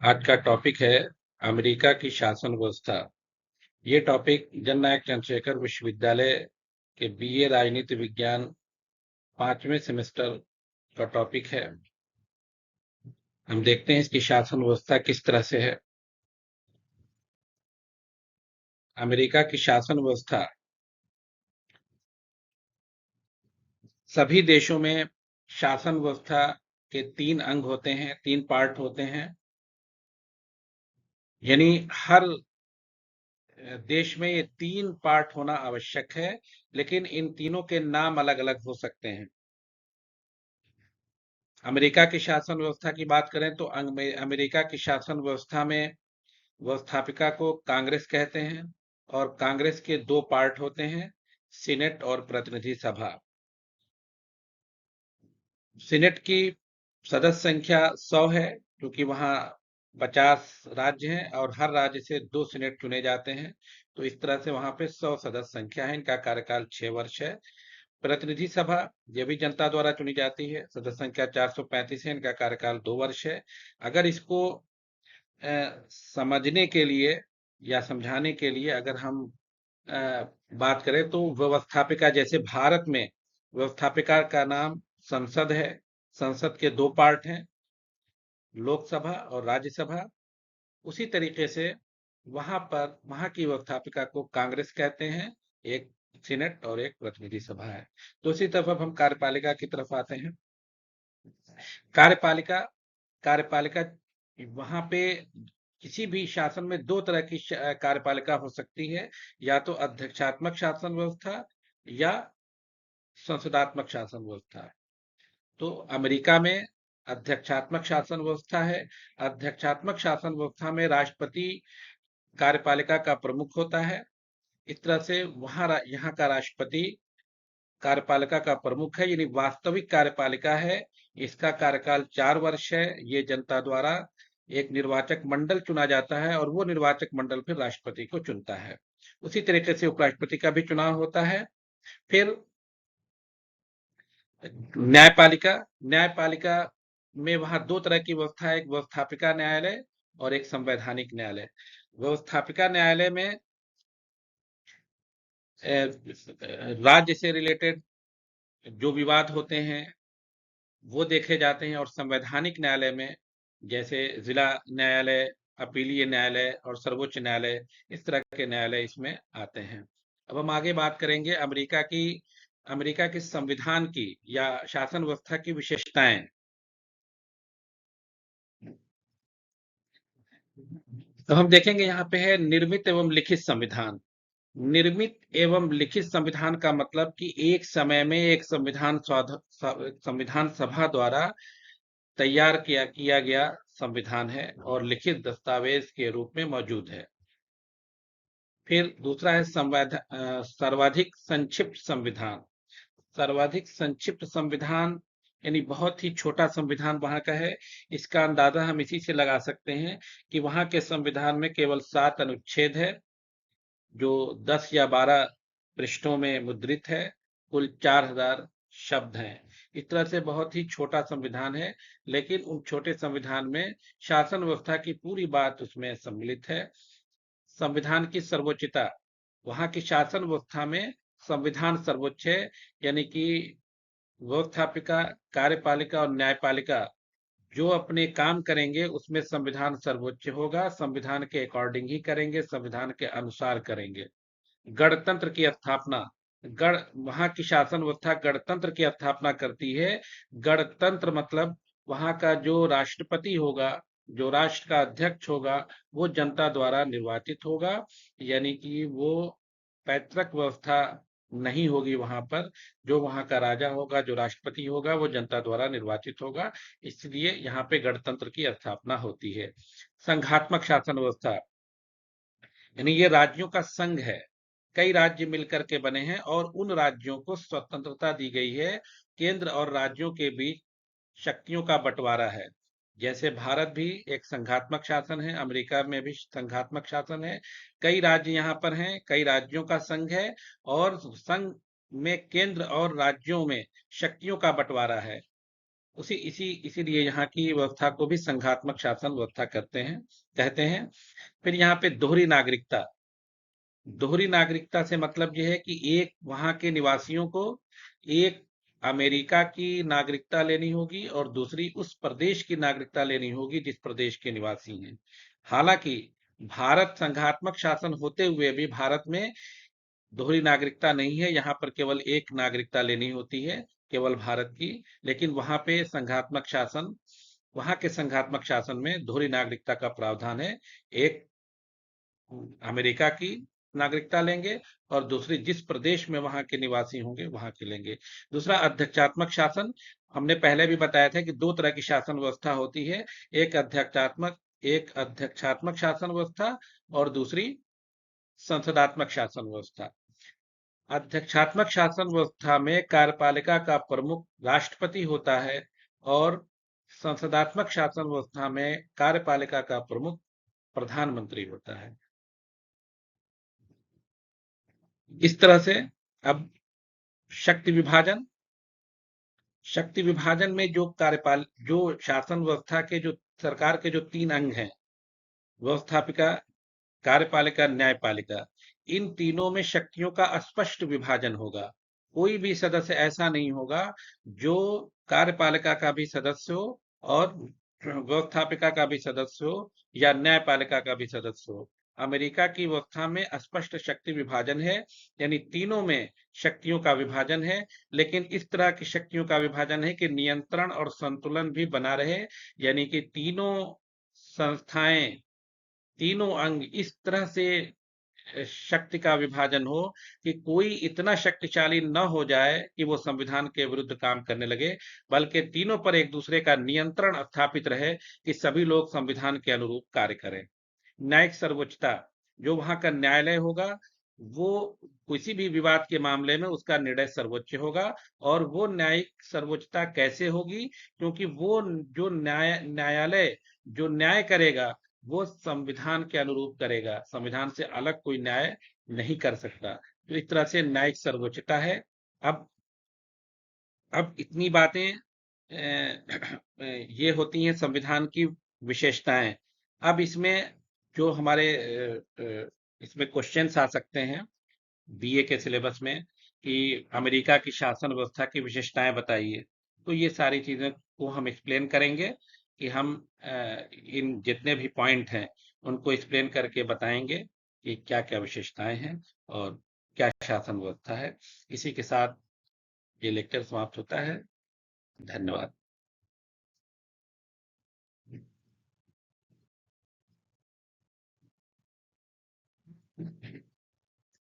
आज का टॉपिक है अमेरिका की शासन व्यवस्था। ये टॉपिक जननायक चंद्रशेखर विश्वविद्यालय के बीए राजनीति विज्ञान 5वें सेमेस्टर का टॉपिक है। हम देखते हैं इसकी शासन व्यवस्था किस तरह से है। अमेरिका की शासन व्यवस्था सभी देशों में शासन व्यवस्था के 3 अंग होते हैं, 3 पार्ट होते हैं। यानी हर देश में ये 3 पार्ट होना आवश्यक है, लेकिन इन तीनों के नाम अलग-अलग हो सकते हैं। अमेरिका की शासन व्यवस्था की बात करें तो अमेरिका की शासन व्यवस्था में व्यवस्थापिका को कांग्रेस कहते हैं और कांग्रेस के 2 पार्ट होते हैं, सीनेट और प्रतिनिधि सभा। सीनेट की सदस्य संख्या 100 है, क्योंकि वहां 50 राज्य हैं और हर राज्य से 2 सीनेट चुने जाते हैं, तो इस तरह से वहां पे 100 सदस्य संख्या है। इनका कार्यकाल 6 वर्ष है। प्रतिनिधि सभा ये भी जनता द्वारा चुनी जाती है, सदस्य संख्या 435 है, इनका कार्यकाल 2 वर्ष है। अगर इसको समझने के लिए या समझाने के लिए अगर हम बात करें तो व्यवस्थापिका, जैसे भारत में व्यवस्थापिका का नाम संसद है। संसद के 2 पार्ट हैं, लोकसभा और राज्यसभा। उसी तरीके से वहां की व्यवस्थापिका को कांग्रेस कहते हैं, एक सीनेट और एक प्रतिनिधि सभा है। दूसरी तरफ अब हम कार्यपालिका की तरफ आते हैं। कार्यपालिका कार्यपालिका वहां पे किसी भी शासन में 2 तरह की कार्यपालिका हो सकती है, या तो अध्यक्षात्मक शासन व्यवस्था या संसदात्मक शासन व्यवस्था। तो अमेरिका में अध्यक्षात्मक शासन व्यवस्था है। अध्यक्षात्मक शासन व्यवस्था में राष्ट्रपति कार्यपालिका का प्रमुख होता है। इस तरह से यहाँ का राष्ट्रपति कार्यपालिका का प्रमुख है, यानी वास्तविक कार्यपालिका है। इसका कार्यकाल 4 वर्ष है। ये जनता द्वारा एक निर्वाचक मंडल चुना जाता है और वो निर्वाचक मंडल फिर राष्ट्रपति को चुनता है। उसी तरीके से उपराष्ट्रपति का भी चुनाव होता है। फिर न्यायपालिका न्यायपालिका में वहां 2 तरह की व्यवस्था है, एक व्यवस्थापिका न्यायालय और एक संवैधानिक न्यायालय। व्यवस्थापिका न्यायालय में राज्य से रिलेटेड जो विवाद होते हैं वो देखे जाते हैं, और संवैधानिक न्यायालय में जैसे जिला न्यायालय, अपीलीय न्यायालय और सर्वोच्च न्यायालय, इस तरह के न्यायालय इसमें आते हैं। अब हम आगे बात करेंगे अमेरिका के संविधान की या शासन व्यवस्था की विशेषताएं। तो हम देखेंगे यहाँ पे है निर्मित एवं लिखित संविधान। निर्मित एवं लिखित संविधान का मतलब कि एक समय में एक संविधान सभा द्वारा तैयार किया गया संविधान है और लिखित दस्तावेज के रूप में मौजूद है। फिर दूसरा है सर्वाधिक संक्षिप्त संविधान। सर्वाधिक संक्षिप्त संविधान यानी बहुत ही छोटा संविधान वहां का है। इसका अंदाजा हम इसी से लगा सकते हैं कि वहां के संविधान में केवल 7 अनुच्छेद है, जो 10 या 12 पृष्ठों में मुद्रित है। कुल 4000 शब्द हैं। इस तरह से बहुत ही छोटा संविधान है, लेकिन उन छोटे संविधान में शासन व्यवस्था की पूरी बात उसमें सम्मिलित है। संविधान की सर्वोच्चता, वहां की शासन व्यवस्था में संविधान सर्वोच्च है, यानी कि व्यवस्थापिका, कार्यपालिका और न्यायपालिका जो अपने काम करेंगे उसमें संविधान सर्वोच्च होगा। संविधान के अकॉर्डिंग ही करेंगे, संविधान के अनुसार करेंगे। गणतंत्र की स्थापना, गण वहां की शासन व्यवस्था गणतंत्र की स्थापना करती है। गणतंत्र मतलब वहां का जो राष्ट्रपति होगा, जो राष्ट्र का अध्यक्ष होगा, वो जनता द्वारा निर्वाचित होगा। यानी कि वो पैतृक व्यवस्था नहीं होगी वहां पर। जो वहां का राजा होगा, जो राष्ट्रपति होगा, वो जनता द्वारा निर्वाचित होगा। इसलिए यहाँ पे गणतंत्र की स्थापना होती है। संघात्मक शासन व्यवस्था यानी ये राज्यों का संघ है। कई राज्य मिलकर के बने हैं और उन राज्यों को स्वतंत्रता दी गई है। केंद्र और राज्यों के बीच शक्तियों का बंटवारा है। जैसे भारत भी एक संघात्मक शासन है, अमेरिका में भी संघात्मक शासन है। कई राज्य यहाँ पर हैं, कई राज्यों का संघ है, और संघ में केंद्र और राज्यों में शक्तियों का बंटवारा है। उसी इसी इसीलिए यहाँ की व्यवस्था को भी संघात्मक शासन व्यवस्था कहते हैं। फिर यहाँ पे दोहरी नागरिकता से मतलब ये है कि एक वहाँ के निवासियों को एक अमेरिका की नागरिकता लेनी होगी और दूसरी उस प्रदेश की नागरिकता लेनी होगी जिस प्रदेश के निवासी हैं। हालांकि भारत संघात्मक शासन होते हुए भी भारत में दोहरी नागरिकता नहीं है, यहाँ पर केवल एक नागरिकता लेनी होती है, केवल भारत की। लेकिन वहाँ के संघात्मक शासन में दोहरी नागरिकता का प्रावधान है। एक अमेरिका की नागरिकता लेंगे और दूसरी जिस प्रदेश में वहां के निवासी होंगे वहां की लेंगे। दूसरा अध्यक्षात्मक शासन, हमने पहले भी बताया था कि दो तरह की शासन व्यवस्था होती है, एक अध्यक्षात्मक शासन व्यवस्था और दूसरी संसदात्मक शासन व्यवस्था। अध्यक्षात्मक शासन व्यवस्था में कार्यपालिका का प्रमुख राष्ट्रपति होता है और संसदात्मक शासन व्यवस्था में कार्यपालिका का प्रमुख प्रधानमंत्री होता है। इस तरह से अब शक्ति विभाजन शक्ति विभाजन में जो शासन व्यवस्था के जो सरकार के जो 3 अंग हैं, व्यवस्थापिका, कार्यपालिका, न्यायपालिका, इन तीनों में शक्तियों का स्पष्ट विभाजन होगा। कोई भी सदस्य ऐसा नहीं होगा जो कार्यपालिका का भी सदस्य हो और व्यवस्थापिका का भी सदस्य हो या न्यायपालिका का भी सदस्य हो। अमेरिका की व्यवस्था में स्पष्ट शक्ति विभाजन है, यानी तीनों में शक्तियों का विभाजन है, लेकिन इस तरह की शक्तियों का विभाजन है कि नियंत्रण और संतुलन भी बना रहे, यानी कि संस्थाएं तीनों अंग इस तरह से शक्ति का विभाजन हो कि कोई इतना शक्तिशाली न हो जाए कि वो संविधान के विरुद्ध काम करने लगे, बल्कि तीनों पर एक दूसरे का नियंत्रण स्थापित रहे कि सभी लोग संविधान के अनुरूप कार्य करें। न्यायिक सर्वोच्चता, जो वहां का न्यायालय होगा वो किसी भी विवाद के मामले में उसका निर्णय सर्वोच्च होगा। और वो न्यायिक सर्वोच्चता कैसे होगी, क्योंकि वो जो न्यायालय जो न्याय करेगा वो संविधान के अनुरूप करेगा, संविधान से अलग कोई न्याय नहीं कर सकता। तो इस तरह से न्यायिक सर्वोच्चता है। अब अब इतनी बातें ये होती हैं संविधान की विशेषताएं। अब इसमें जो हमारे इसमें क्वेश्चंस आ सकते हैं बीए के सिलेबस में कि अमेरिका की शासन व्यवस्था की विशेषताएं बताइए, तो ये सारी चीजें को हम एक्सप्लेन करेंगे कि हम इन जितने भी पॉइंट हैं उनको एक्सप्लेन करके बताएंगे कि क्या क्या विशेषताएं हैं और क्या शासन व्यवस्था है। इसी के साथ ये लेक्चर समाप्त होता है। धन्यवाद।